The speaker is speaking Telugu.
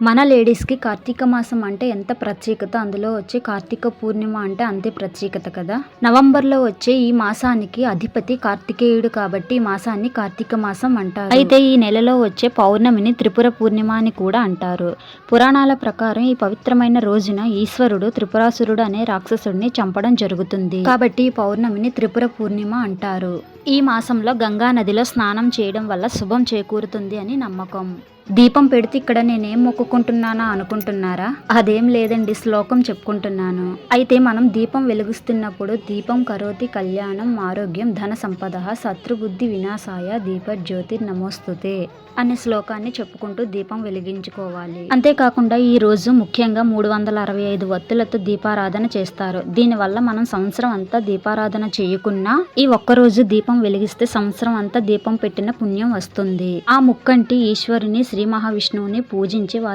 మన లేడీస్కి కార్తీక మాసం అంటే ఎంత ప్రత్యేకత, అందులో వచ్చే కార్తీక పూర్ణిమ అంటే అంతే ప్రత్యేకత కదా. నవంబర్లో వచ్చే ఈ మాసానికి అధిపతి కార్తికేయుడు కాబట్టి ఈ మాసాన్ని కార్తీక మాసం అంటారు. అయితే ఈ నెలలో వచ్చే పౌర్ణమిని త్రిపుర పూర్ణిమ అని కూడా అంటారు. పురాణాల ప్రకారం ఈ పవిత్రమైన రోజున ఈశ్వరుడు త్రిపురాసురుడు అనే రాక్షసుడిని చంపడం జరుగుతుంది కాబట్టి ఈ పౌర్ణమిని త్రిపుర పూర్ణిమ అంటారు. ఈ మాసంలో గంగా నదిలో స్నానం చేయడం వల్ల శుభం చేకూరుతుంది అని నమ్మకం. దీపం పెడితే ఇక్కడ నేనేం మొక్కుకుంటున్నానా అనుకుంటున్నారా? అదేం లేదండి, శ్లోకం చెప్పుకుంటున్నాను. అయితే మనం దీపం వెలిగిస్తున్నప్పుడు దీపం కరోతి కళ్యాణం ఆరోగ్యం ధన సంపద శత్రుబుద్ధి వినాశాయ దీపజ్యోతి నమోస్తుతే అనే శ్లోకాన్ని చెప్పుకుంటూ దీపం వెలిగించుకోవాలి. అంతేకాకుండా ఈ రోజు ముఖ్యంగా 365 వత్తులతో దీపారాధన చేస్తారు. దీనివల్ల మనం సంవత్సరం అంతా దీపారాధన చేయకున్నా ఈ ఒక్కరోజు దీపం వెలిగిస్తే సంవత్సరం అంతా దీపం పెట్టిన పుణ్యం వస్తుంది. ఆ ముక్కంటి ఈశ్వరుని శ్రీ మహావిష్ణువుని పూజించి